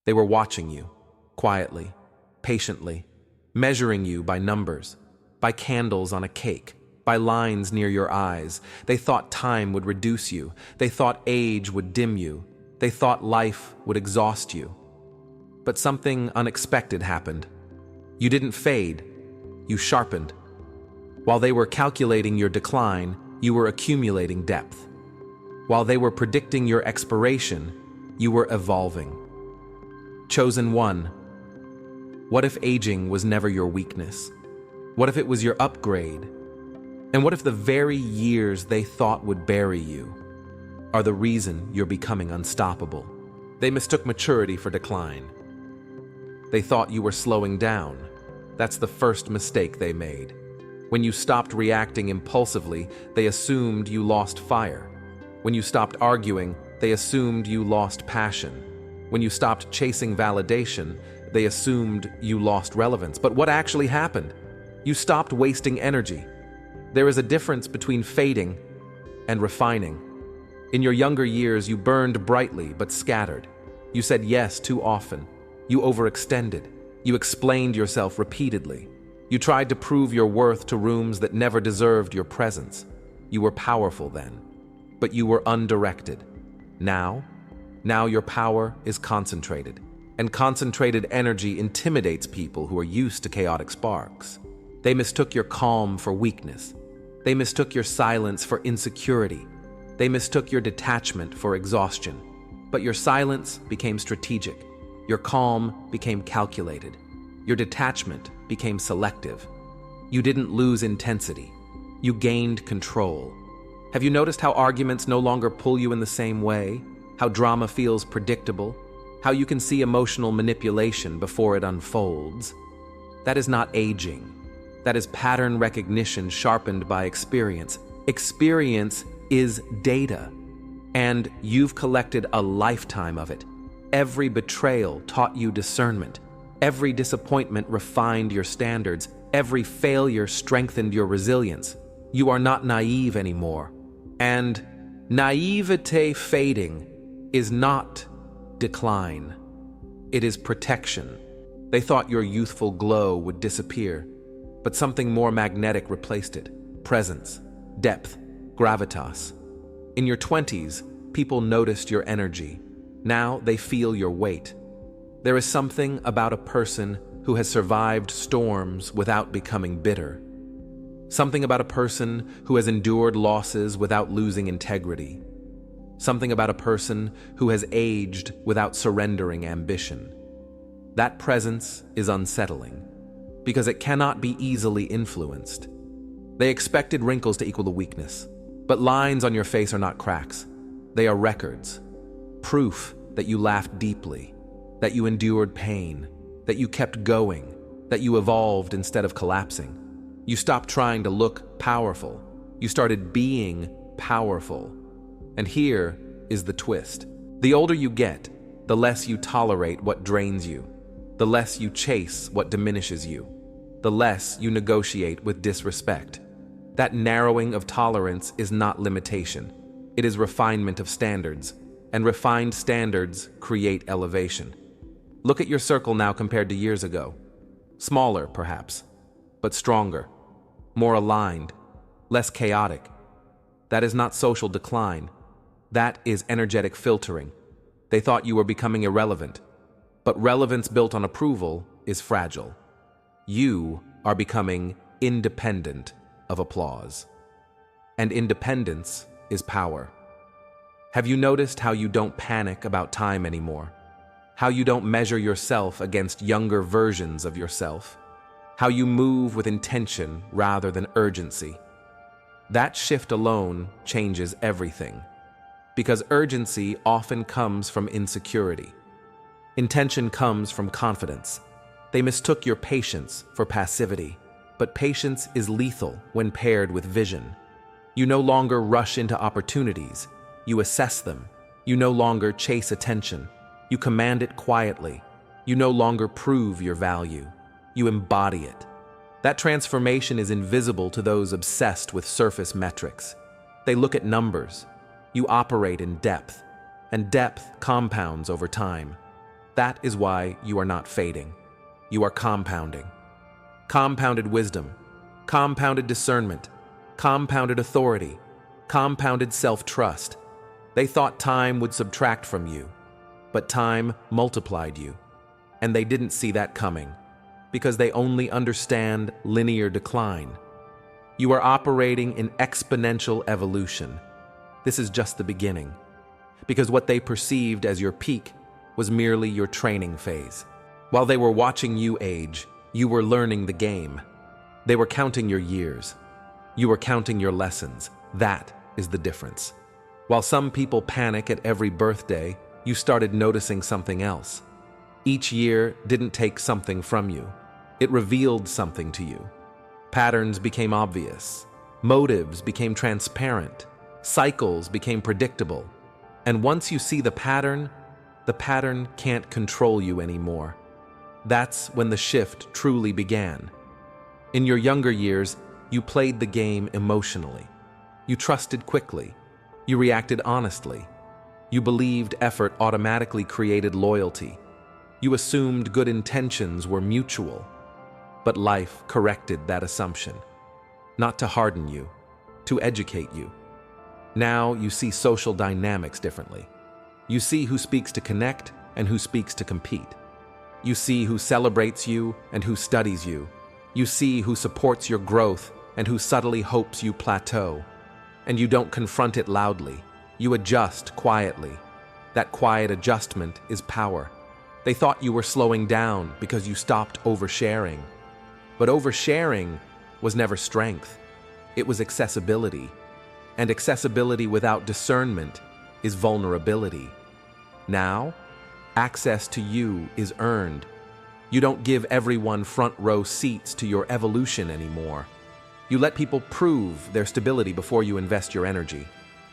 They were watching you, quietly, patiently, measuring you by numbers, by candles on a cake, by lines near your eyes. They thought time would reduce you. They thought age would dim you. They thought life would exhaust you. But something unexpected happened. You didn't fade, you sharpened. While they were calculating your decline, you were accumulating depth. While they were predicting your expiration, you were evolving. Chosen one. What if aging was never your weakness? What if it was your upgrade? And what if the very years they thought would bury you are the reason you're becoming unstoppable? They mistook maturity for decline. They thought you were slowing down. That's the first mistake they made. When you stopped reacting impulsively, they assumed you lost fire. When you stopped arguing, they assumed you lost passion. When you stopped chasing validation, they assumed you lost relevance. But what actually happened? You stopped wasting energy. There is a difference between fading and refining. In your younger years, you burned brightly but scattered. You said yes too often. You overextended. You explained yourself repeatedly. You tried to prove your worth to rooms that never deserved your presence. You were powerful then, but you were undirected. Now your power is concentrated, and concentrated energy intimidates people who are used to chaotic sparks. They mistook your calm for weakness. They mistook your silence for insecurity. They mistook your detachment for exhaustion. But your silence became strategic. Your calm became calculated. Your detachment became selective. You didn't lose intensity. You gained control. Have you noticed how arguments no longer pull you in the same way? How drama feels predictable? How you can see emotional manipulation before it unfolds? That is not aging. That is pattern recognition sharpened by experience. Experience is data, and you've collected a lifetime of it. Every betrayal taught you discernment. Every disappointment refined your standards. Every failure strengthened your resilience. You are not naive anymore. And naivete fading is not decline. It is protection. They thought your youthful glow would disappear, but something more magnetic replaced it. Presence, depth, gravitas. In your 20s, people noticed your energy. Now they feel your weight. There is something about a person who has survived storms without becoming bitter. Something about a person who has endured losses without losing integrity. Something about a person who has aged without surrendering ambition. That presence is unsettling, because it cannot be easily influenced. They expected wrinkles to equal the weakness, but lines on your face are not cracks. They are records. Proof that you laughed deeply, that you endured pain, that you kept going, that you evolved instead of collapsing. You stopped trying to look powerful. You started being powerful. And here is the twist. The older you get, the less you tolerate what drains you, the less you chase what diminishes you, the less you negotiate with disrespect. That narrowing of tolerance is not limitation. It is refinement of standards, and refined standards create elevation. Look at your circle now compared to years ago. Smaller, perhaps, but stronger, more aligned, less chaotic. That is not social decline. That is energetic filtering. They thought you were becoming irrelevant, but relevance built on approval is fragile. You are becoming independent of applause. And independence is power. Have you noticed how you don't panic about time anymore? How you don't measure yourself against younger versions of yourself? How you move with intention rather than urgency? That shift alone changes everything, because urgency often comes from insecurity. Intention comes from confidence. They mistook your patience for passivity, but patience is lethal when paired with vision. You no longer rush into opportunities. You assess them. You no longer chase attention. You command it quietly. You no longer prove your value. You embody it. That transformation is invisible to those obsessed with surface metrics. They look at numbers. You operate in depth, and depth compounds over time. That is why you are not fading. You are compounding. Compounded wisdom, compounded discernment, compounded authority, compounded self-trust. They thought time would subtract from you, but time multiplied you. And they didn't see that coming, because they only understand linear decline. You are operating in exponential evolution. This is just the beginning, because what they perceived as your peak was merely your training phase. While they were watching you age, you were learning the game. They were counting your years. You were counting your lessons. That is the difference. While some people panic at every birthday, you started noticing something else. Each year didn't take something from you. It revealed something to you. Patterns became obvious. Motives became transparent. Cycles became predictable. And once you see the pattern can't control you anymore. That's when the shift truly began. In your younger years, you played the game emotionally. You trusted quickly. You reacted honestly. You believed effort automatically created loyalty. You assumed good intentions were mutual. But life corrected that assumption. Not to harden you, to educate you. Now you see social dynamics differently. You see who speaks to connect and who speaks to compete. You see who celebrates you and who studies you. You see who supports your growth and who subtly hopes you plateau. And you don't confront it loudly. You adjust quietly. That quiet adjustment is power. They thought you were slowing down because you stopped oversharing. But oversharing was never strength. It was accessibility. And accessibility without discernment is vulnerability. Now, access to you is earned. You don't give everyone front row seats to your evolution anymore. You let people prove their stability before you invest your energy.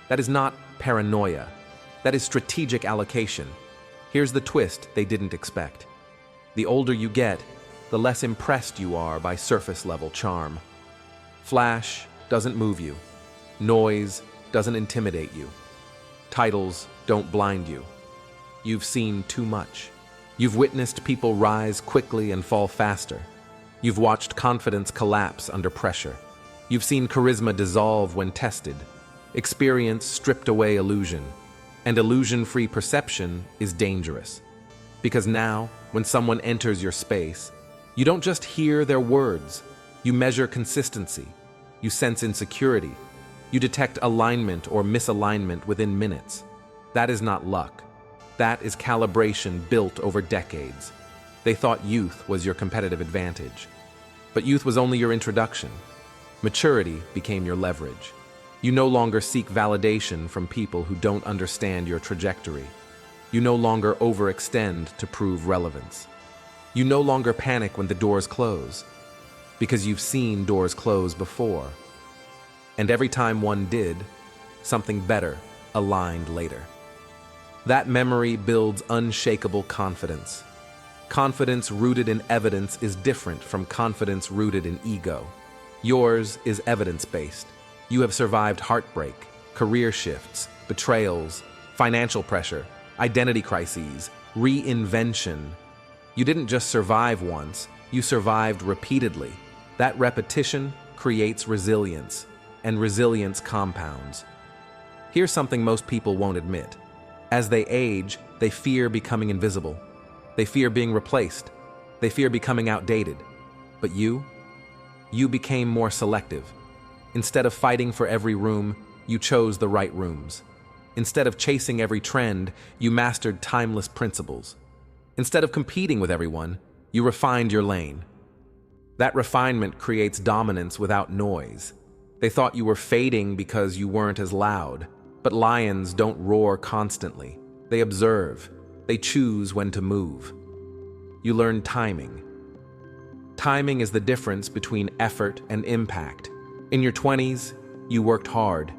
That is not paranoia. That is strategic allocation. Here's the twist they didn't expect. The older you get, the less impressed you are by surface-level charm. Flash doesn't move you. Noise doesn't intimidate you. Titles don't blind you. You've seen too much. You've witnessed people rise quickly and fall faster. You've watched confidence collapse under pressure. You've seen charisma dissolve when tested. Experience stripped away illusion. And illusion-free perception is dangerous. Because now, when someone enters your space, you don't just hear their words. You measure consistency. You sense insecurity. You detect alignment or misalignment within minutes. That is not luck. That is calibration built over decades. They thought youth was your competitive advantage. But youth was only your introduction. Maturity became your leverage. You no longer seek validation from people who don't understand your trajectory. You no longer overextend to prove relevance. You no longer panic when the doors close, because you've seen doors close before. And every time one did, something better aligned later. That memory builds unshakable confidence. Confidence rooted in evidence is different from confidence rooted in ego. Yours is evidence-based. You have survived heartbreak, career shifts, betrayals, financial pressure, identity crises, reinvention. You didn't just survive once, you survived repeatedly. That repetition creates resilience, and resilience compounds. Here's something most people won't admit. As they age, they fear becoming invisible. They fear being replaced. They fear becoming outdated. But you became more selective. Instead of fighting for every room, you chose the right rooms. Instead of chasing every trend, you mastered timeless principles. Instead of competing with everyone, you refined your lane. That refinement creates dominance without noise. They thought you were fading because you weren't as loud. But lions don't roar constantly. They observe. They choose when to move. You learn timing. Timing is the difference between effort and impact. In your 20s, you worked hard.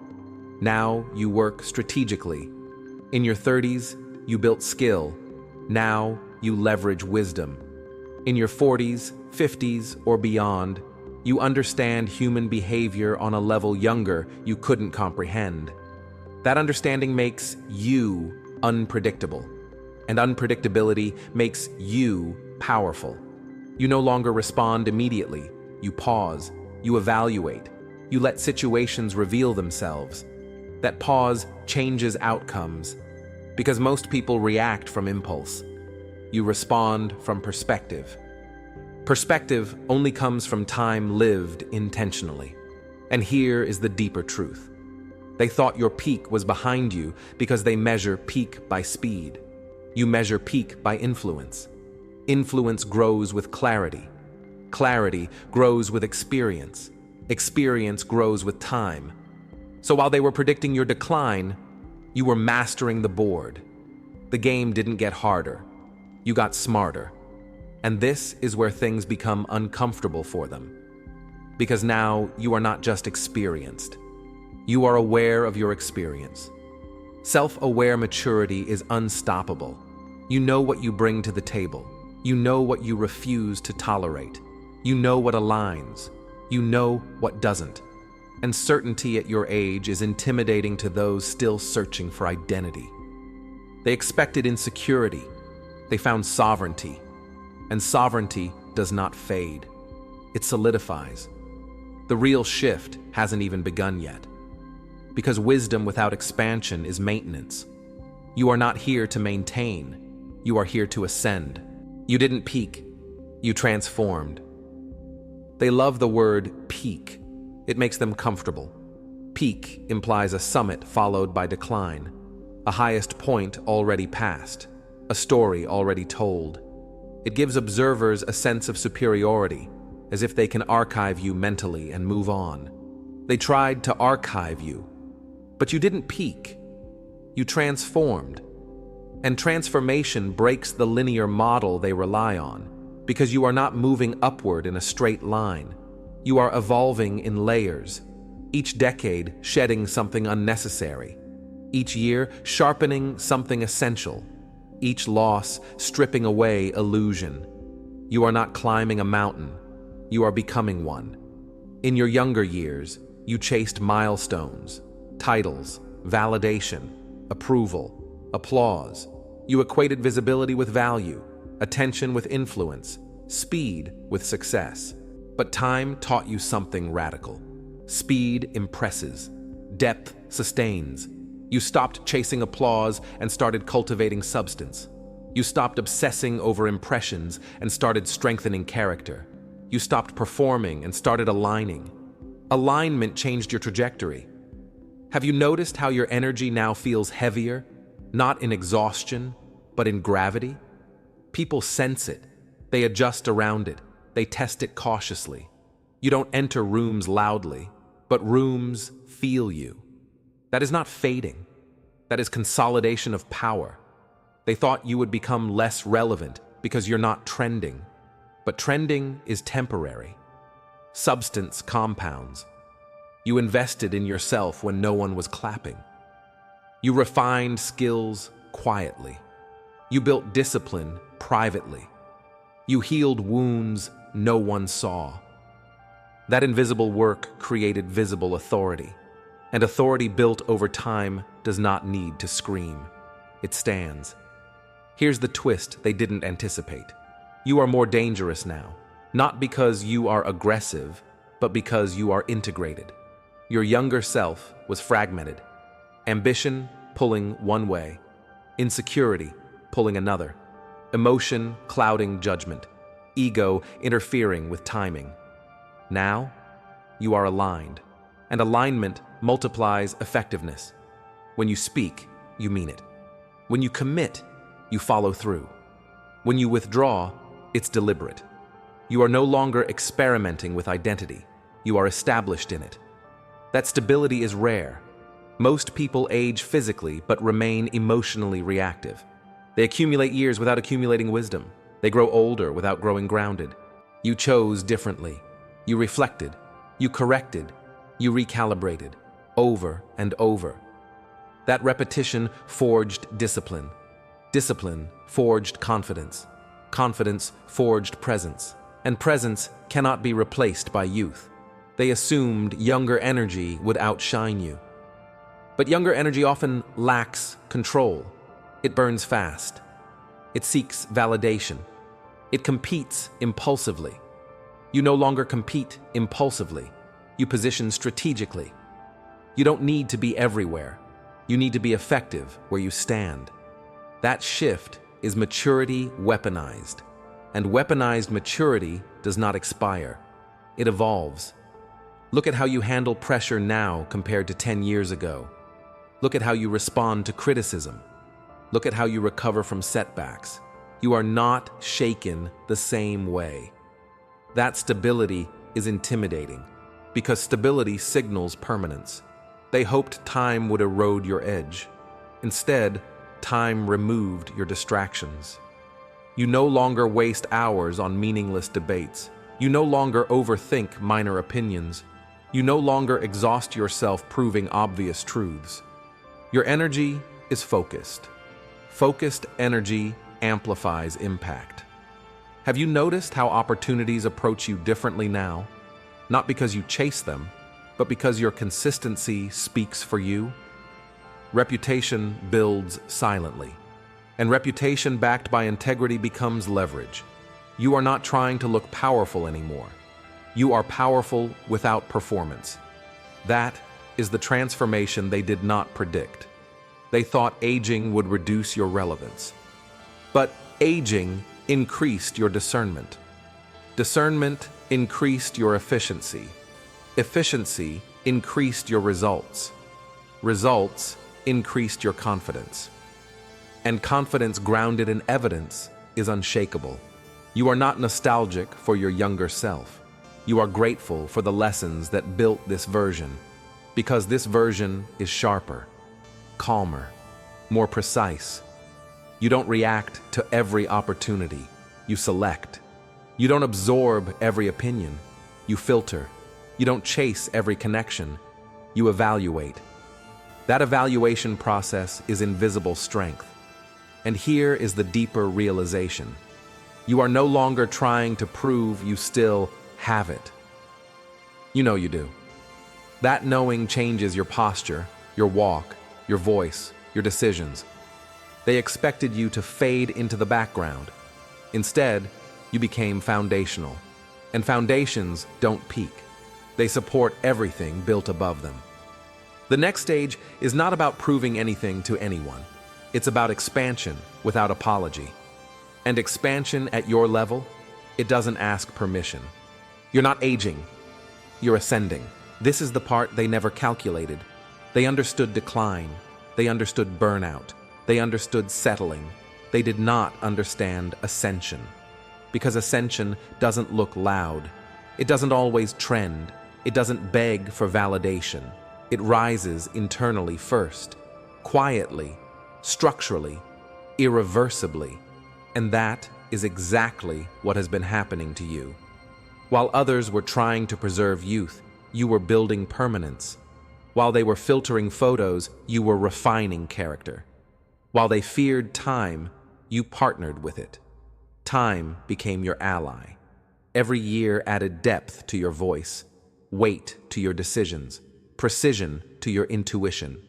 Now you work strategically. In your 30s, you built skill. Now you leverage wisdom. In your 40s, 50s, or beyond, you understand human behavior on a level younger you couldn't comprehend. That understanding makes you unpredictable. And unpredictability makes you powerful. You no longer respond immediately. You pause. You evaluate. You let situations reveal themselves. That pause changes outcomes, because most people react from impulse. You respond from perspective. Perspective only comes from time lived intentionally. And here is the deeper truth. They thought your peak was behind you because they measure peak by speed. You measure peak by influence. Influence grows with clarity. Clarity grows with experience. Experience grows with time. So while they were predicting your decline, you were mastering the board. The game didn't get harder. You got smarter. And this is where things become uncomfortable for them. Because now you are not just experienced. You are aware of your experience. Self-aware maturity is unstoppable. You know what you bring to the table. You know what you refuse to tolerate. You know what aligns. You know what doesn't. And certainty at your age is intimidating to those still searching for identity. They expected insecurity. They found sovereignty. And sovereignty does not fade. It solidifies. The real shift hasn't even begun yet. Because wisdom without expansion is maintenance. You are not here to maintain. You are here to ascend. You didn't peak. You transformed. They love the word peak. It makes them comfortable. Peak implies a summit followed by decline, a highest point already passed, a story already told. It gives observers a sense of superiority, as if they can archive you mentally and move on. They tried to archive you, but you didn't peak. You transformed. And transformation breaks the linear model they rely on, because you are not moving upward in a straight line. You are evolving in layers, each decade shedding something unnecessary, each year sharpening something essential, each loss stripping away illusion. You are not climbing a mountain, you are becoming one. In your younger years, you chased milestones, titles, validation, approval, applause. You equated visibility with value, attention with influence, speed with success. But time taught you something radical. Speed impresses. Depth sustains. You stopped chasing applause and started cultivating substance. You stopped obsessing over impressions and started strengthening character. You stopped performing and started aligning. Alignment changed your trajectory. Have you noticed how your energy now feels heavier, not in exhaustion, but in gravity? People sense it. They adjust around it. They test it cautiously. You don't enter rooms loudly, but rooms feel you. That is not fading. That is consolidation of power. They thought you would become less relevant because you're not trending. But trending is temporary. Substance compounds. You invested in yourself when no one was clapping. You refined skills quietly. You built discipline privately. You healed wounds no one saw. That invisible work created visible authority. And authority built over time does not need to scream. It stands. Here's the twist they didn't anticipate. You are more dangerous now, not because you are aggressive, but because you are integrated. Your younger self was fragmented. Ambition pulling one way, insecurity pulling another, emotion clouding judgment, ego interfering with timing. Now, you are aligned, and alignment multiplies effectiveness. When you speak, you mean it. When you commit, you follow through. When you withdraw, it's deliberate. You are no longer experimenting with identity. You are established in it. That stability is rare. Most people age physically but remain emotionally reactive. They accumulate years without accumulating wisdom. They grow older without growing grounded. You chose differently. You reflected. You corrected. You recalibrated. Over and over. That repetition forged discipline. Discipline forged confidence. Confidence forged presence. And presence cannot be replaced by youth. They assumed younger energy would outshine you. But younger energy often lacks control. It burns fast. It seeks validation. It competes impulsively. You no longer compete impulsively. You position strategically. You don't need to be everywhere. You need to be effective where you stand. That shift is maturity weaponized. And weaponized maturity does not expire. It evolves. Look at how you handle pressure now compared to 10 years ago. Look at how you respond to criticism. Look at how you recover from setbacks. You are not shaken the same way. That stability is intimidating because stability signals permanence. They hoped time would erode your edge. Instead, time removed your distractions. You no longer waste hours on meaningless debates. You no longer overthink minor opinions. You no longer exhaust yourself proving obvious truths. Your energy is focused. Focused energy amplifies impact. Have you noticed how opportunities approach you differently now? Not because you chase them, but because your consistency speaks for you? Reputation builds silently. And reputation backed by integrity becomes leverage. You are not trying to look powerful anymore. You are powerful without performance. That is the transformation they did not predict. They thought aging would reduce your relevance. But aging increased your discernment. Discernment increased your efficiency. Efficiency increased your results. Results increased your confidence. And confidence grounded in evidence is unshakable. You are not nostalgic for your younger self. You are grateful for the lessons that built this version, because this version is sharper, calmer, more precise. You don't react to every opportunity. You select. You don't absorb every opinion. You filter. You don't chase every connection. You evaluate. That evaluation process is invisible strength. And here is the deeper realization. You are no longer trying to prove you still have it. You know you do. That knowing changes your posture, your walk, your voice, your decisions. They expected you to fade into the background. Instead, you became foundational. And foundations don't peak. They support everything built above them. The next stage is not about proving anything to anyone. It's about expansion without apology. And expansion at your level, it doesn't ask permission. You're not aging. You're ascending. This is the part they never calculated. They understood decline. They understood burnout. They understood settling. They did not understand ascension. Because ascension doesn't look loud. It doesn't always trend. It doesn't beg for validation. It rises internally first, quietly, structurally, irreversibly. And that is exactly what has been happening to you. While others were trying to preserve youth, you were building permanence. While they were filtering photos, you were refining character. While they feared time, you partnered with it. Time became your ally. Every year added depth to your voice, weight to your decisions, precision to your intuition.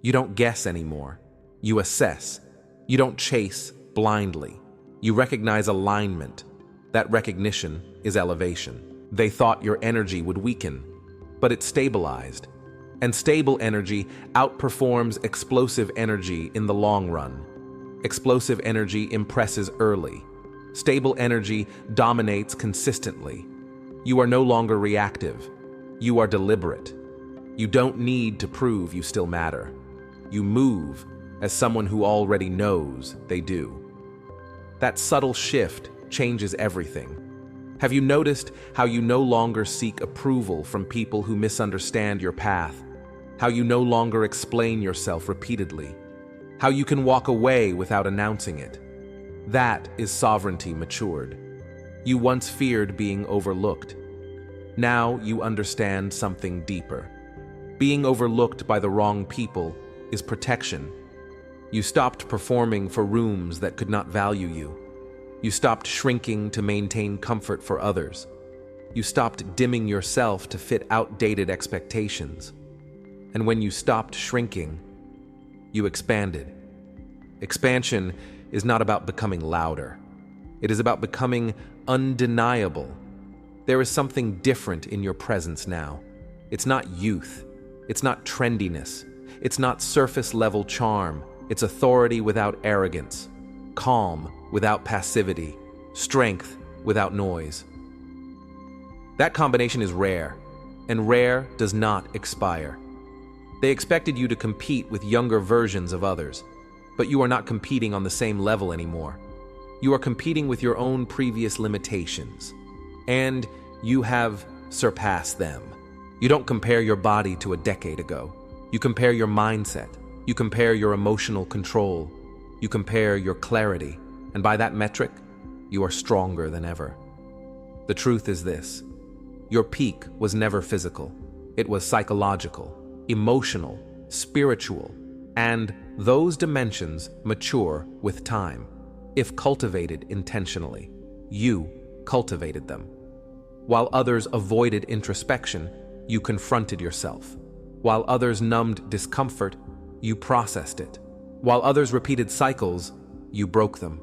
You don't guess anymore. You assess. You don't chase blindly. You recognize alignment. That recognition is elevation. They thought your energy would weaken, but it stabilized. And stable energy outperforms explosive energy in the long run. Explosive energy impresses early. Stable energy dominates consistently. You are no longer reactive. You are deliberate. You don't need to prove you still matter. You move as someone who already knows they do. That subtle shift changes everything. Have you noticed how you no longer seek approval from people who misunderstand your path? How you no longer explain yourself repeatedly? How you can walk away without announcing it? That is sovereignty matured. You once feared being overlooked. Now you understand something deeper. Being overlooked by the wrong people is protection. You stopped performing for rooms that could not value you. You stopped shrinking to maintain comfort for others. You stopped dimming yourself to fit outdated expectations. And when you stopped shrinking, you expanded. Expansion is not about becoming louder. It is about becoming undeniable. There is something different in your presence now. It's not youth. It's not trendiness. It's not surface-level charm. It's authority without arrogance, calm without passivity, strength without noise. That combination is rare, and rare does not expire. They expected you to compete with younger versions of others, but you are not competing on the same level anymore. You are competing with your own previous limitations, and you have surpassed them. You don't compare your body to a decade ago. You compare your mindset. You compare your emotional control. You compare your clarity, and by that metric, you are stronger than ever. The truth is this: your peak was never physical. It was psychological, emotional, spiritual, and those dimensions mature with time. If cultivated intentionally, you cultivated them. While others avoided introspection, you confronted yourself. While others numbed discomfort, you processed it. While others repeated cycles, you broke them.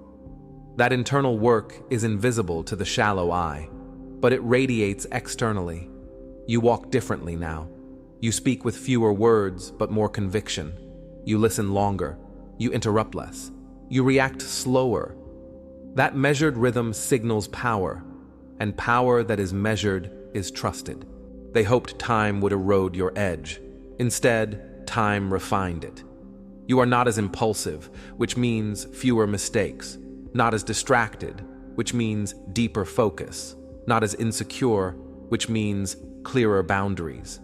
That internal work is invisible to the shallow eye, but it radiates externally. You walk differently now. You speak with fewer words, but more conviction. You listen longer. You interrupt less. You react slower. That measured rhythm signals power, and power that is measured is trusted. They hoped time would erode your edge. Instead, time refined it. You are not as impulsive, which means fewer mistakes. Not as distracted, which means deeper focus. Not as insecure, which means clearer boundaries.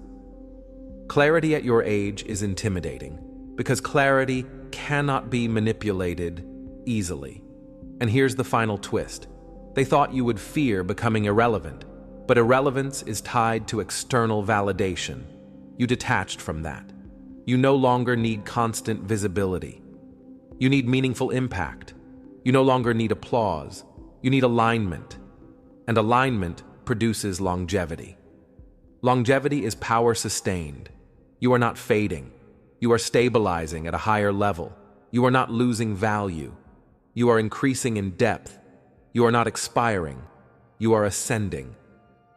Clarity at your age is intimidating, because clarity cannot be manipulated easily. And here's the final twist. They thought you would fear becoming irrelevant, but irrelevance is tied to external validation. You detached from that. You no longer need constant visibility. You need meaningful impact. You no longer need applause. You need alignment. And alignment produces longevity. Longevity is power sustained. You are not fading. You are stabilizing at a higher level. You are not losing value. You are increasing in depth. You are not expiring. You are ascending.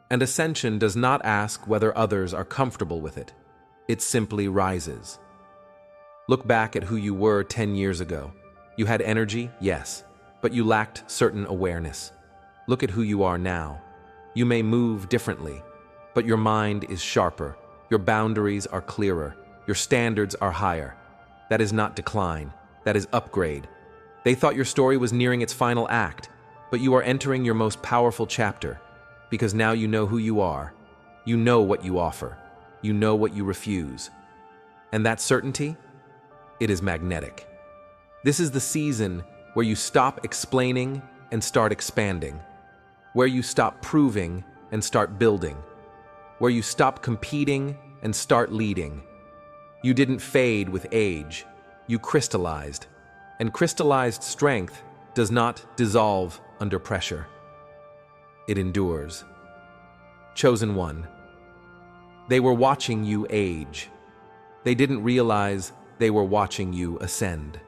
And ascension does not ask whether others are comfortable with it. It simply rises. Look back at who you were 10 years ago. You had energy, yes, but you lacked certain awareness. Look at who you are now. You may move differently, but your mind is sharper. Your boundaries are clearer. Your standards are higher. That is not decline. That is upgrade. They thought your story was nearing its final act, but you are entering your most powerful chapter, because now you know who you are. You know what you offer. You know what you refuse. And that certainty? It is magnetic. This is the season where you stop explaining and start expanding, where you stop proving and start building, where you stop competing and start leading. You didn't fade with age, you crystallized, and crystallized strength does not dissolve under pressure. It endures. Chosen one. They were watching you age. They didn't realize they were watching you ascend.